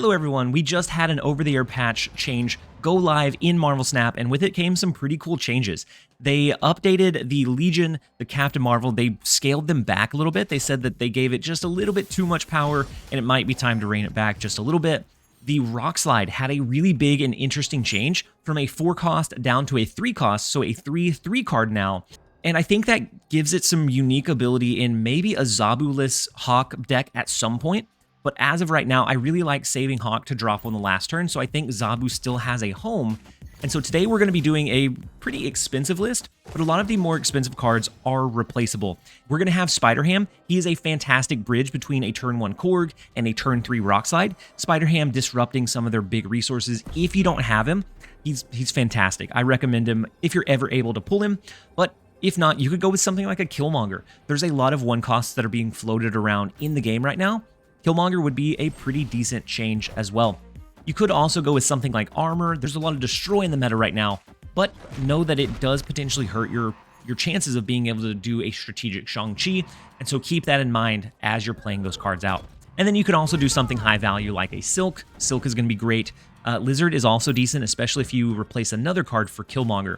Hello everyone, we just had an over-the-air patch change go live in Marvel Snap, and with it came some pretty cool changes. They updated the Legion, the Captain Marvel, they scaled them back a little bit. They said that they gave it just a little bit too much power, and it might be time to rein it back just a little bit. The Rockslide had a really big and interesting change from a 4 cost down to a 3 cost, so a 3/3 card now. And I think that gives it some unique ability in maybe a Zabu-less Hawk deck at some point. But as of right now, I really like saving Hawk to drop on the last turn, so I think Zabu still has a home. And so today we're going to be doing a pretty expensive list, but a lot of the more expensive cards are replaceable. We're going to have Spider-Ham. He is a fantastic bridge between a turn 1 Korg and a turn 3 Rockslide. Spider-Ham disrupting some of their big resources. If you don't have him, he's fantastic. I recommend him if you're ever able to pull him, but if not, you could go with something like a Killmonger. There's a lot of 1 costs that are being floated around in the game right now. Killmonger would be a pretty decent change as well. You could also go with something like Armor. There's a lot of Destroy in the meta right now, but know that it does potentially hurt your chances of being able to do a strategic Shang-Chi, and so keep that in mind as you're playing those cards out. And then you could also do something high value like a Silk. Silk is going to be great. Lizard is also decent, especially if you replace another card for Killmonger.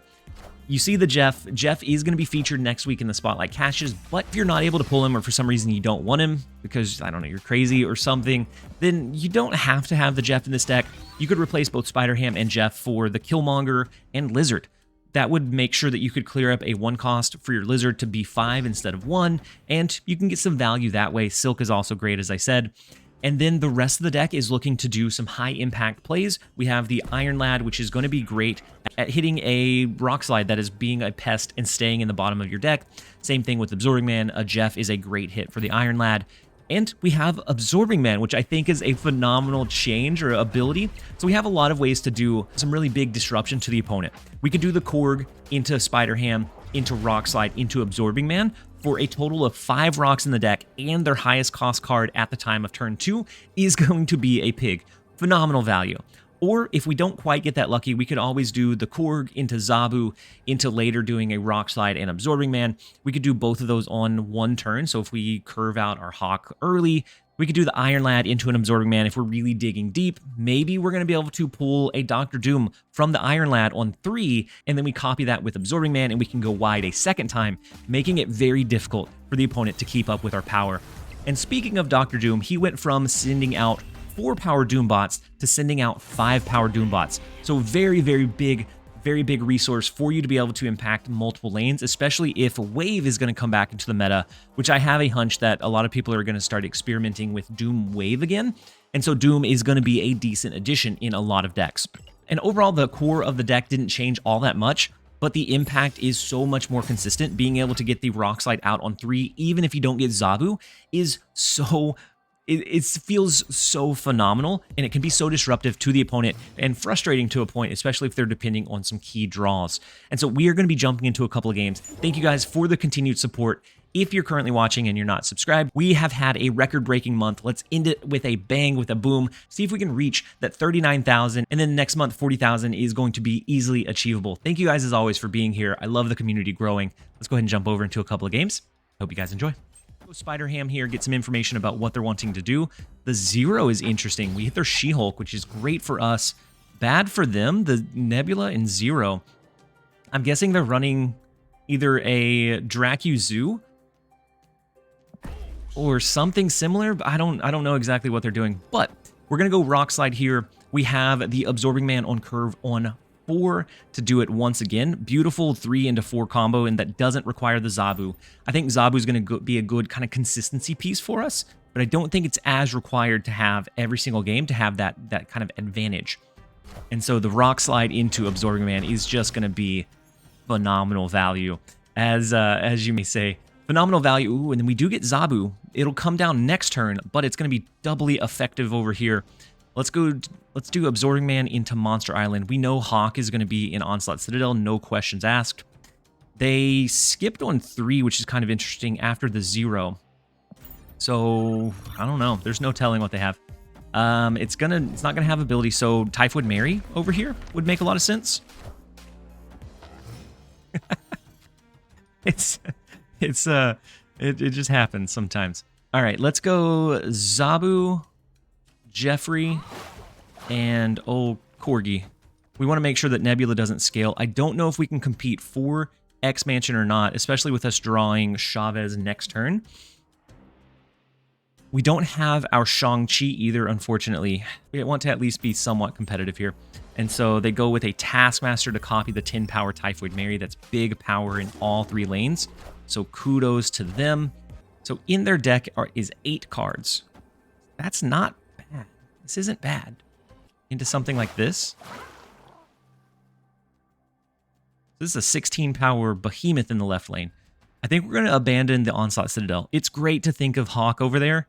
You see the Jeff. Jeff is going to be featured next week in the Spotlight Caches, but if you're not able to pull him or for some reason you don't want him because, I don't know, you're crazy or something, then you don't have to have the Jeff in this deck. You could replace both Spider-Ham and Jeff for the Killmonger and Lizard. That would make sure that you could clear up a 1 cost for your Lizard to be 5 instead of 1, and you can get some value that way. Silk is also great, as I said. And then the rest of the deck is looking to do some high impact plays. We have the Ironlad, which is going to be great at hitting a Rockslide that is being a pest and staying in the bottom of your deck. Same thing with Absorbing Man. A Jeff is a great hit for the Ironlad. And we have Absorbing Man, which I think is a phenomenal change or ability. So we have a lot of ways to do some really big disruption to the opponent. We could do the Korg into Spider-Ham, into Rockslide, into Absorbing Man, for a total of 5 rocks in the deck, and their highest cost card at the time of turn 2 is going to be a Pig. Phenomenal value. Or if we don't quite get that lucky, we could always do the Korg into Zabu, into later doing a Rockslide and Absorbing Man. We could do both of those on 1 turn, so if we curve out our Hawk early, we could do the Ironlad into an Absorbing Man if we're really digging deep. Maybe we're going to be able to pull a Dr. Doom from the Ironlad on 3, and then we copy that with Absorbing Man, and we can go wide a second time, making it very difficult for the opponent to keep up with our power. And speaking of Dr. Doom, he went from sending out 4 power Doom bots to sending out 5 power Doom bots. So very big resource for you to be able to impact multiple lanes, especially if Wave is going to come back into the meta, which I have a hunch that a lot of people are going to start experimenting with Doom Wave again. And so Doom is going to be a decent addition in a lot of decks. And overall, the core of the deck didn't change all that much, but the impact is so much more consistent. Being able to get the Rockslide out on 3, even if you don't get Zabu, is so... It feels so phenomenal, and it can be so disruptive to the opponent and frustrating to a point, especially if they're depending on some key draws. And so we are going to be jumping into a couple of games. Thank you guys for the continued support. If you're currently watching and you're not subscribed, we have had a record-breaking month. Let's end it with a bang, with a boom. See if we can reach that 39,000, and then next month 40,000 is going to be easily achievable. Thank you guys as always for being here. I love the community growing. Let's go ahead and jump over into a couple of games. Hope you guys enjoy. Spider-Ham here, get some information about what they're wanting to do. The Zero is interesting. We hit their She-Hulk, which is great for us. Bad for them, the Nebula and Zero. I'm guessing they're running either a Dracu Zoo or something similar. I don't know exactly what they're doing, but we're gonna go Rockslide here. We have the Absorbing Man on curve on 4 to do it once again. Beautiful 3 into 4 combo, and that doesn't require the Zabu. I think Zabu is going to be a good kind of consistency piece for us, but I don't think it's as required to have every single game to have that kind of advantage. And so the Rockslide into Absorbing Man is just going to be phenomenal value, as you may say. Phenomenal value. Ooh, and then we do get Zabu. It'll come down next turn, but it's going to be doubly effective over here. Let's do Absorbing Man into Monster Island. We know Hawk is going to be in Onslaught Citadel, no questions asked. They skipped on 3, which is kind of interesting, after the 0. So, I don't know. There's no telling what they have. It's not gonna have ability, so Typhoid Mary over here would make a lot of sense. It just happens sometimes. All right, let's go Zabu, Jeffrey, And, oh, Corgi. We want to make sure that Nebula doesn't scale. I don't know if we can compete for X-Mansion or not, especially with us drawing Chavez next turn. We don't have our Shang-Chi either, unfortunately. We want to at least be somewhat competitive here. And so they go with a Taskmaster to copy the 10-power Typhoid Mary. That's big power in all 3 lanes. So kudos to them. So in their deck is 8 cards. That's not bad. This isn't bad. Into something like this. This is a 16-power Behemoth in the left lane. I think we're going to abandon the Onslaught Citadel. It's great to think of Hawk over there,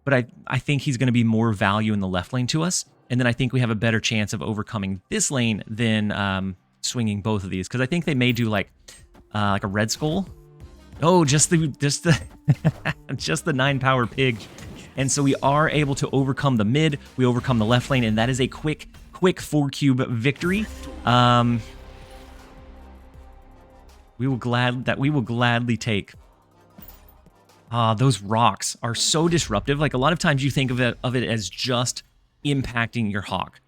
but I think he's going to be more value in the left lane to us. And then I think we have a better chance of overcoming this lane than swinging both of these. Because I think they may do like a Red Skull. Oh, just the just the 9-power pig. And so we are able to overcome the mid. We overcome the left lane, and that is a quick 4-cube victory. We will gladly take. Those rocks are so disruptive. Like, a lot of times you think of it as just impacting your Hawk,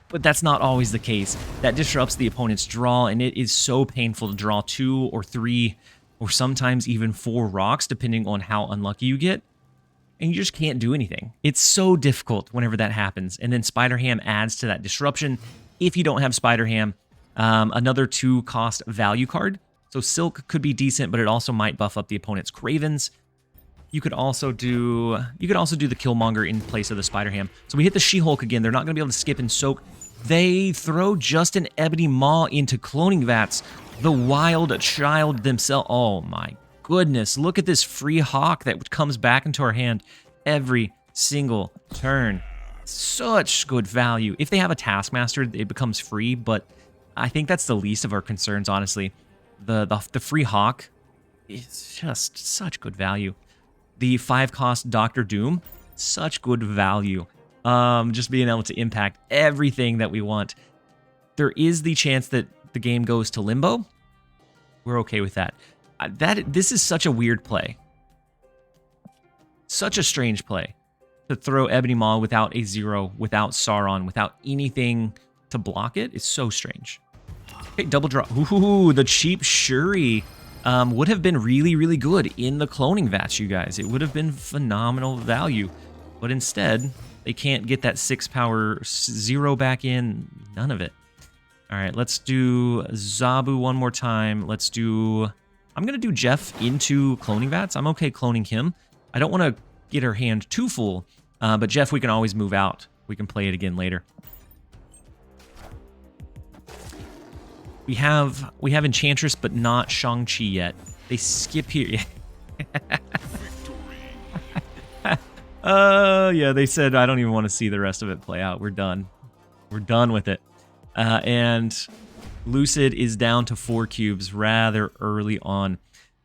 but that's not always the case. That disrupts the opponent's draw, and it is so painful to draw 2 or 3 or sometimes even 4 rocks, depending on how unlucky you get. And you just can't do anything. It's so difficult whenever that happens. And then Spider-Ham adds to that disruption. If you don't have Spider-Ham, another 2-cost value card. So Silk could be decent, but it also might buff up the opponent's Cravens. You could also do the Killmonger in place of the Spider-Ham. So we hit the She-Hulk again. They're not going to be able to skip and soak. They throw just an Ebony Maw into Cloning Vats. The wild child themselves. Oh my goodness. Look at this free Hawk that comes back into our hand every single turn. Such good value. If they have a Taskmaster, it becomes free, but I think that's the least of our concerns, honestly. The free Hawk is just such good value. The 5-cost Dr. Doom, such good value. Just being able to impact everything that we want. There is the chance that the game goes to limbo. We're okay with that. This is such a weird play. Such a strange play. To throw Ebony Maw without a 0, without Sauron, without anything to block it is so strange. Okay, double draw. Ooh, the cheap Shuri would have been really, really good in the Cloning Vats, you guys. It would have been phenomenal value. But instead, they can't get that 6-power 0 back in. None of it. All right, let's do Zabu one more time. I'm going to do Jeff into Cloning Vats. I'm okay cloning him. I don't want to get her hand too full, but Jeff, we can always move out. We can play it again later. We have Enchantress, but not Shang-Chi yet. They skip here. Yeah, they said, I don't even want to see the rest of it play out. We're done. We're done with it. And Lucid is down to 4 cubes rather early on.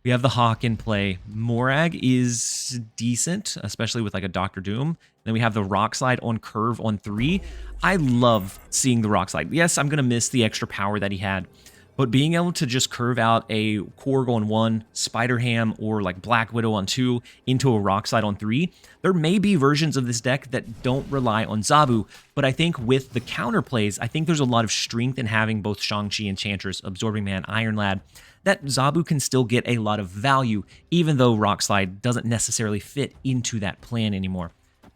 We have the Hawk in play. Morag is decent, especially with like a Dr. Doom. Then we have the Rockslide on curve on 3. I love seeing the Rockslide. Yes, I'm going to miss the extra power that he had. But being able to just curve out a Korg on 1, Spider-Ham, or like Black Widow on 2 into a Rockslide on 3, there may be versions of this deck that don't rely on Zabu. But I think with the counterplays, I think there's a lot of strength in having both Shang-Chi, Enchantress, Absorbing Man, Ironlad, that Zabu can still get a lot of value, even though Rockslide doesn't necessarily fit into that plan anymore.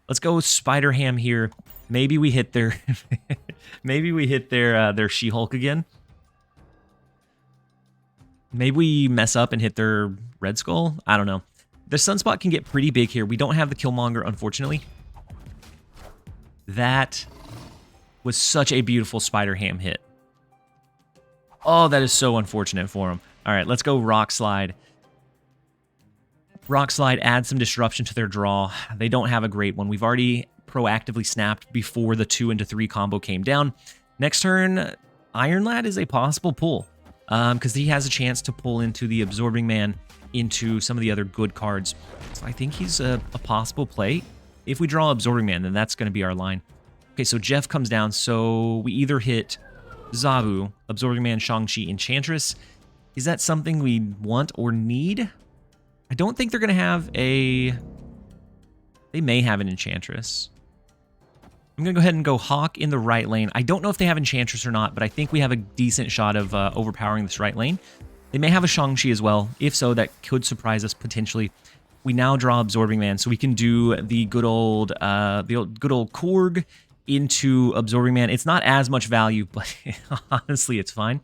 Let's go Spider-Ham here. Maybe we hit their their She-Hulk again. Maybe we mess up and hit their Red Skull. I don't know. The Sunspot can get pretty big here. We don't have the Killmonger, unfortunately. That was such a beautiful Spider-Ham hit. Oh, that is so unfortunate for him. All right, let's go Rockslide. Rockslide adds some disruption to their draw. They don't have a great one. We've already proactively snapped before the 2 into 3 combo came down. Next turn, Ironlad is a possible pull because he has a chance to pull into the Absorbing Man, into some of the other good cards. So I think he's a possible play. If we draw Absorbing Man, then that's going to be our line. Okay, so Jeff comes down. So we either hit Zabu, Absorbing Man, Shang-Chi, Enchantress. Is that something we want or need? I don't think they're going to have a... They may have an Enchantress. I'm going to go ahead and go Hawk in the right lane. I don't know if they have Enchantress or not, but I think we have a decent shot of overpowering this right lane. They may have a Shang-Chi as well. If so, that could surprise us potentially. We now draw Absorbing Man, so we can do the good old Korg into Absorbing Man. It's not as much value, but honestly, it's fine.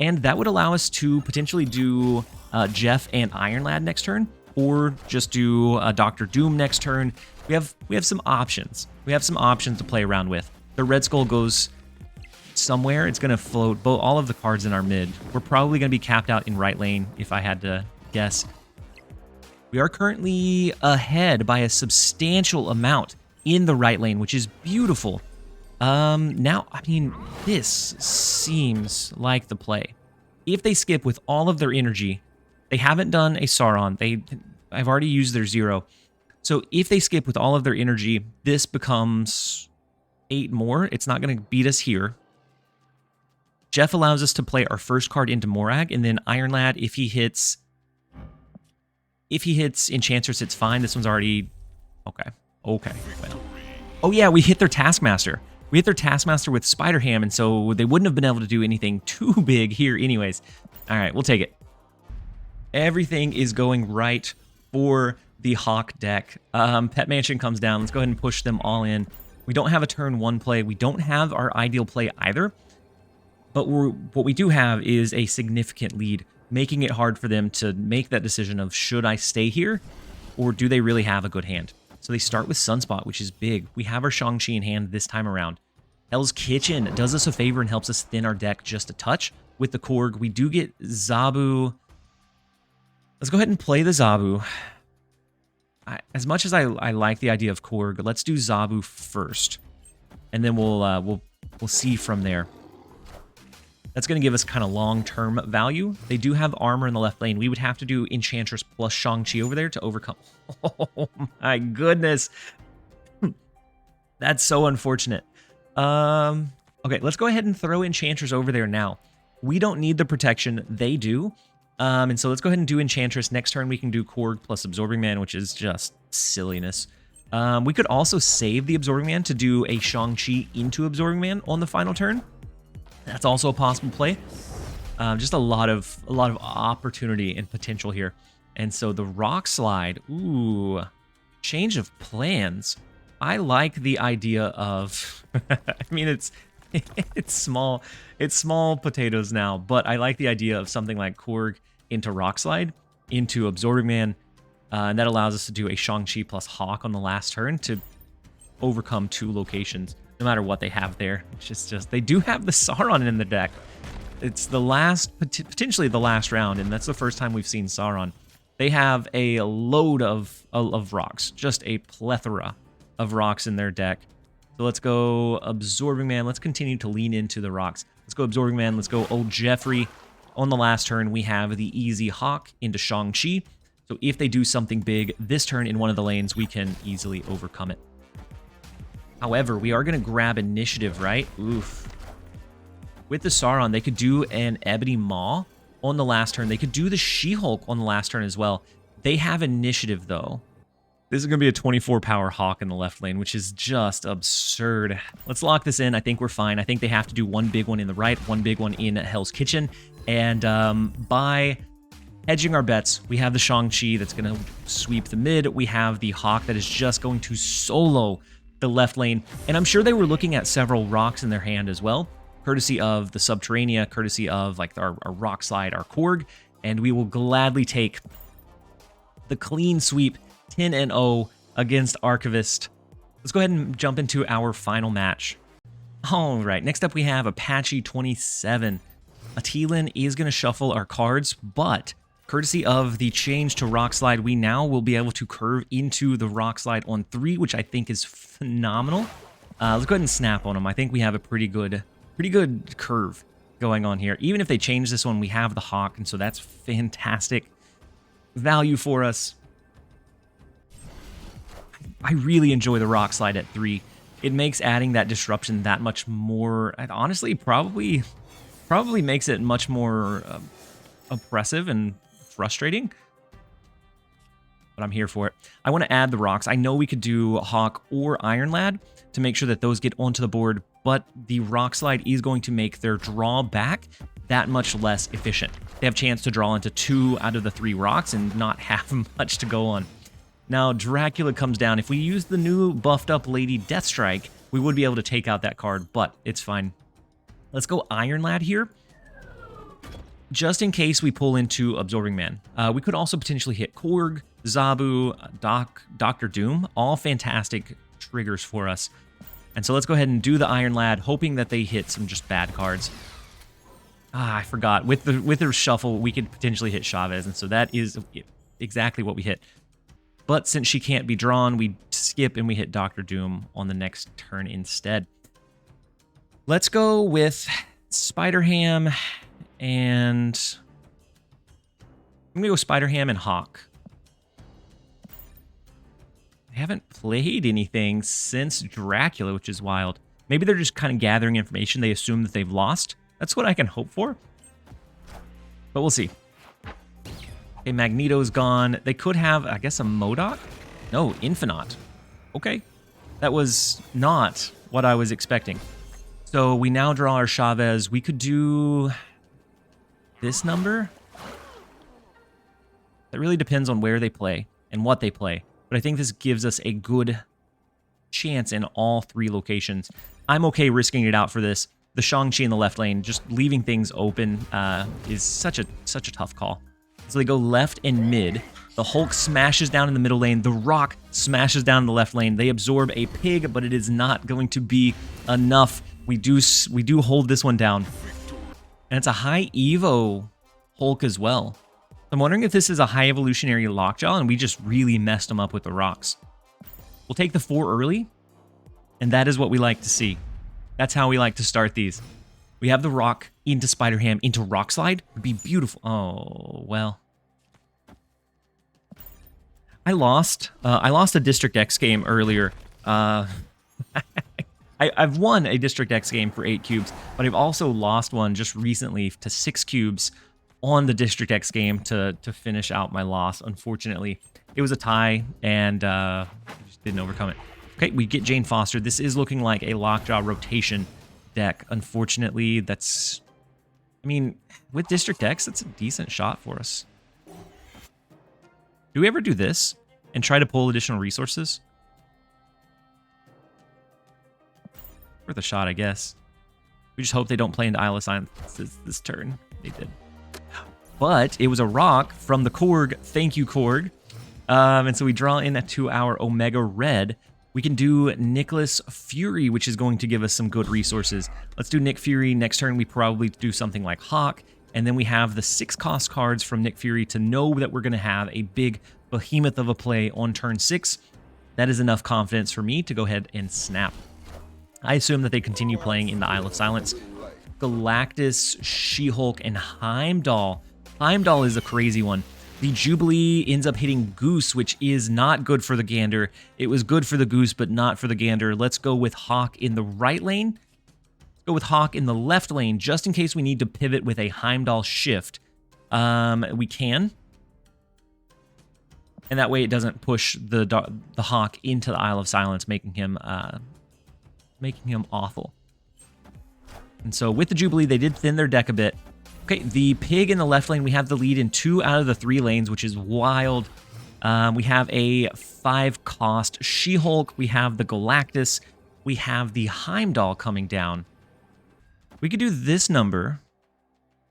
And that would allow us to potentially do Jeff and Ironlad next turn, or just do Dr. Doom next turn. We have some options. We have some options to play around with. The Red Skull goes somewhere. It's going to float all of the cards in our mid. We're probably going to be capped out in right lane, if I had to guess. We are currently ahead by a substantial amount in the right lane, which is beautiful. Now, I mean, this seems like the play. If they skip with all of their energy, they haven't done a Sauron. I've already used their 0. So if they skip with all of their energy, this becomes 8 more. It's not going to beat us here. Jeff allows us to play our first card into Morag, and then Ironlad, if he hits Enchantress, it's fine. This one's already okay. Okay. Well. Oh yeah, we hit their Taskmaster. We hit their Taskmaster with Spider Ham, and so they wouldn't have been able to do anything too big here anyways. All right, we'll take it. Everything is going right for the Hawk deck. Pet Mansion comes down. Let's go ahead and push them all in. We don't have a turn 1 play. We don't have our ideal play either. But what we do have is a significant lead, making it hard for them to make that decision of should I stay here or do they really have a good hand? So they start with Sunspot, which is big. We have our Shang-Chi in hand this time around. Hell's Kitchen does us a favor and helps us thin our deck just a touch. With the Korg, we do get Zabu. Let's go ahead and play the Zabu. As much as I like the idea of Korg, let's do Zabu first, and then we'll see from there. That's going to give us kind of long-term value. They do have armor in the left lane. We would have to do Enchantress plus Shang-Chi over there to overcome. Oh my goodness. That's so unfortunate. Okay, let's go ahead and throw Enchantress over there now. We don't need the protection. They do. And so let's go ahead and do Enchantress. Next turn, we can do Korg plus Absorbing Man, which is just silliness. We could also save the Absorbing Man to do a Shang-Chi into Absorbing Man on the final turn. That's also a possible play. Just a lot of opportunity and potential here. And so the Rockslide, ooh, change of plans. I like the idea of, I mean, it's small potatoes now, but I like the idea of something like Korg into Rockslide, into Absorbing Man, and that allows us to do a Shang-Chi plus Hawk on the last turn to overcome 2 locations. No matter what they have there. It's just they do have the Sauron in the deck. It's the potentially the last round, and that's the first time we've seen Sauron. They have a load of rocks, just a plethora of rocks in their deck. So let's go Absorbing Man. Let's continue to lean into the rocks. Let's go Absorbing Man. Let's go Old Jeffrey. On the last turn, we have the easy Hawk into Shang-Chi. So if they do something big this turn in one of the lanes, we can easily overcome it. However, we are going to grab initiative, right? Oof. With the Sauron, they could do an Ebony Maw on the last turn. They could do the She-Hulk on the last turn as well. They have initiative, though. This is going to be a 24 power Hawk in the left lane, which is just absurd. Let's lock this in. I think we're fine. I think they have to do one big one in the right, one big one in Hell's Kitchen. And by hedging our bets, we have the Shang-Chi that's going to sweep the mid. We have the Hawk that is just going to solo the left lane. And I'm sure they were looking at several rocks in their hand as well, courtesy of the Subterranea, courtesy of like our Rockslide, our Korg. And we will gladly take the clean sweep 10-0 against Archivist. Let's go ahead and jump into our final match. All right, next up we have Apache 27. Atilin is going to shuffle our cards, but courtesy of the change to Rockslide, we now will be able to curve into the Rockslide on 3, which I think is phenomenal. Let's go ahead and snap on them. I think we have a pretty good curve going on here. Even if they change this one, we have the Hawk, and so that's fantastic value for us. I really enjoy the Rockslide at 3. It makes adding that disruption that much more, and honestly, probably makes it much more oppressive and frustrating. but I'm here for it. I want to add the rocks. I know we could do Hawk or Ironlad to make sure that those get onto the board, but the Rockslide is going to make their draw back that much less efficient. They have a chance to draw into 2 out of the 3 rocks and not have much to go on. Now, Dracula comes down. If we use the new buffed up Lady Deathstrike, we would be able to take out that card, but it's fine. Let's go Ironlad here, just in case we pull into Absorbing Man. We could also potentially hit Korg, Zabu, Dr. Doom, all fantastic triggers for us. And so let's go ahead and do the Ironlad, hoping that they hit some just bad cards. I forgot. With the shuffle, we could potentially hit Chavez, and so that is exactly what we hit. But since she can't be drawn, we skip and we hit Dr. Doom on the next turn instead. Let's go with Spider-Ham and... I'm going to go Spider-Ham and Hawk. They haven't played anything since Dracula, which is wild. Maybe they're just kind of gathering information. They assume that they've lost. That's what I can hope for. But we'll see. Okay, Magneto's gone. They could have, I guess, a MODOK? No, Infinite. Okay. That was not what I was expecting. So we now draw our Chavez. We could do this number. That really depends on where they play and what they play. But I think this gives us a good chance in all 3 locations. I'm okay risking it out for this. The Shang-Chi in the left lane, just leaving things open is such a tough call. So they go left and mid. The Hulk smashes down in the middle lane. The Rock smashes down in the left lane. They absorb a pig, but it is not going to be enough. We do hold this one down. And it's a high Evo Hulk as well. I'm wondering if this is a high evolutionary Lockjaw and we just really messed them up with the rocks. We'll take the 4 early, and that is what we like to see. That's how we like to start these. We have the Rock into Spider-Ham into Rockslide. Would be beautiful. Oh, well. I lost a District X game earlier. I've won a District X game for 8 cubes, but I've also lost one just recently to 6 cubes on the District X game to finish out my loss. Unfortunately, it was a tie, and I just didn't overcome it. Okay, we get Jane Foster. This is looking like a Lockjaw rotation deck. Unfortunately, that's... I mean, with District X, that's a decent shot for us. Do we ever do this and try to pull additional resources? Worth a shot, I guess. We just hope they don't play into Isle of Silence this turn. They did. But it was a rock from the Korg. Thank you, Korg. And so we draw in that 2-hour Omega Red. We can do Nicholas Fury, which is going to give us some good resources. Let's do Nick Fury. Next turn, we probably do something like Hawk. And then we have the 6 cost cards from Nick Fury to know that we're going to have a big behemoth of a play on turn 6. That is enough confidence for me to go ahead and snap. I assume that they continue playing in the Isle of Silence. Galactus, She-Hulk, and Heimdall. Heimdall is a crazy one. The Jubilee ends up hitting Goose, which is not good for the Gander. It was good for the Goose, but not for the Gander. Let's go with Hawk in the right lane. Let's go with Hawk in the left lane, just in case we need to pivot with a Heimdall shift. We can. And that way it doesn't push the Hawk into the Isle of Silence, making him awful. And so with the Jubilee, they did thin their deck a bit. Okay, the Pig in the left lane, we have the lead in 2 out of the 3 lanes, which is wild. We have a 5-cost She-Hulk. We have the Galactus. We have the Heimdall coming down. We could do this number.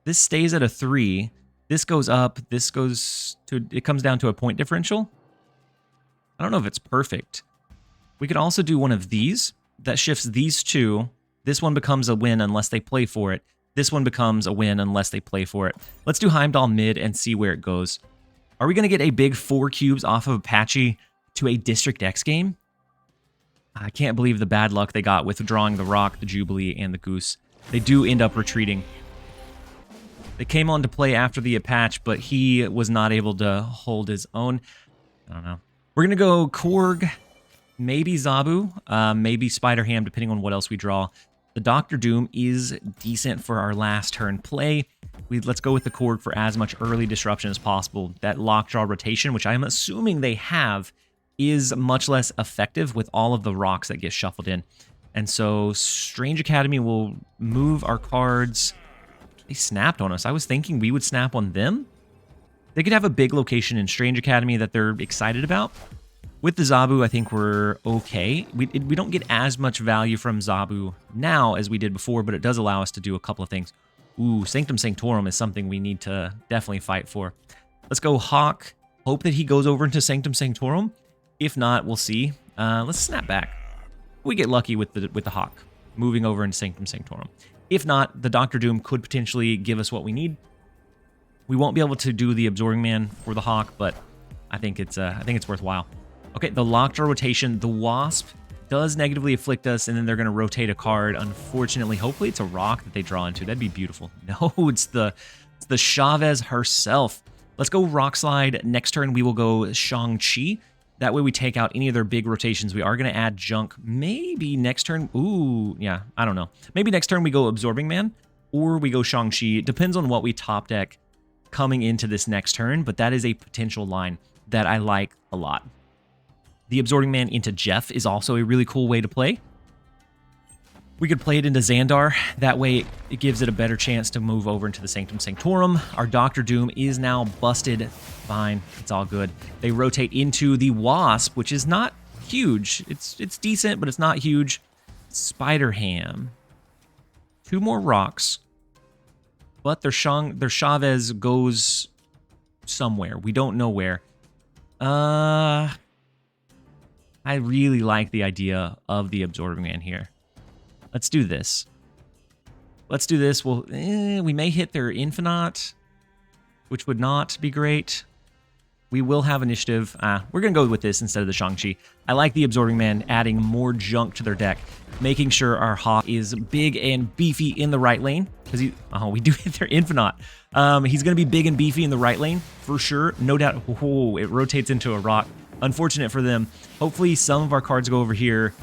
This stays at a 3. This goes up. This goes to... It comes down to a point differential. I don't know if it's perfect. We could also do one of these. That shifts these 2. This one becomes a win unless they play for it. This one becomes a win unless they play for it. Let's do Heimdall mid and see where it goes. Are we going to get a big 4 cubes off of Apache to a District X game? I can't believe the bad luck they got with drawing the Rock, the Jubilee, and the Goose. They do end up retreating. They came on to play after the Apache, but he was not able to hold his own. I don't know. We're going to go Korg, maybe Zabu, maybe Spider-Ham, depending on what else we draw. The Dr. Doom is decent for our last turn play. Let's go with the Korg for as much early disruption as possible. That lockjaw rotation, which I'm assuming they have, is much less effective with all of the rocks that get shuffled in. And so Strange Academy will move our cards. They snapped on us. I was thinking we would snap on them. They could have a big location in Strange Academy that they're excited about. With the Zabu, I think we're okay. We don't get as much value from Zabu now as we did before, but it does allow us to do a couple of things. Ooh, Sanctum Sanctorum is something we need to definitely fight for. Let's go Hawk. Hope that he goes over into Sanctum Sanctorum. If not, we'll see. Let's snap back. We get lucky with the Hawk moving over into Sanctum Sanctorum. If not, the Doctor Doom could potentially give us what we need. We won't be able to do the Absorbing Man for the Hawk, but I think it's worthwhile. Okay, the Lockjaw rotation, the Wasp does negatively afflict us, and then they're going to rotate a card. Unfortunately, hopefully it's a rock that they draw into. That'd be beautiful. No, it's the Chavez herself. Let's go Rockslide. Next turn, we will go Shang-Chi. That way we take out any of their big rotations. We are going to add junk. Maybe next turn... Ooh, yeah, I don't know. Maybe next turn we go Absorbing Man, or we go Shang-Chi. It depends on what we top deck coming into this next turn, but that is a potential line that I like a lot. The Absorbing Man into Jeff is also a really cool way to play. We could play it into Xandar. That way it gives it a better chance to move over into the Sanctum Sanctorum. Our Doctor Doom is now busted. Fine, it's all good. They rotate into the Wasp, which is not huge. It's decent, but it's not huge. Spider Ham. 2 more rocks. But their Chavez goes somewhere. We don't know where. I really like the idea of the Absorbing Man here. Let's do this. Let's do this. Well, we may hit their Infinite, which would not be great. We will have initiative. We're going to go with this instead of the Shang-Chi. I like the Absorbing Man adding more junk to their deck, making sure our Hawk is big and beefy in the right lane. Because we do hit their Infinite. He's going to be big and beefy in the right lane, for sure. No doubt. Oh, it rotates into a rock. Unfortunate for them. Hopefully some of our cards go over here,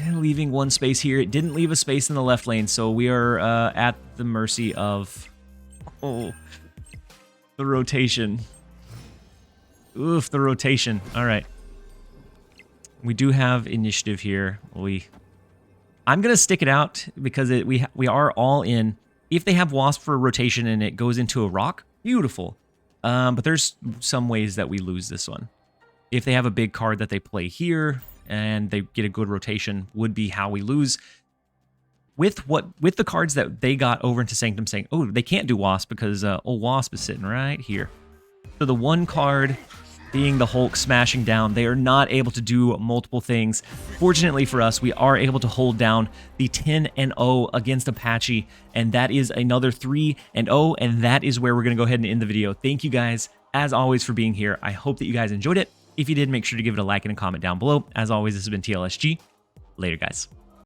leaving one space here. It didn't leave a space in the left lane, so we are at the mercy of the rotation. Oof, the rotation. All right. We do have initiative here. I'm going to stick it out because we are all in. If they have Wasp for a rotation and it goes into a rock, beautiful. But there's some ways that we lose this one. If they have a big card that they play here and they get a good rotation, would be how we lose. With the cards that they got over into Sanctum saying, oh, they can't do Wasp because Wasp is sitting right here. So the one card being the Hulk smashing down, they are not able to do multiple things. Fortunately for us, we are able to hold down the 10-0 against Apache, and that is another 3-0, and that is where we're going to go ahead and end the video. Thank you guys, as always, for being here. I hope that you guys enjoyed it. If you did, make sure to give it a like and a comment down below. As always, this has been TLSG. Later, guys.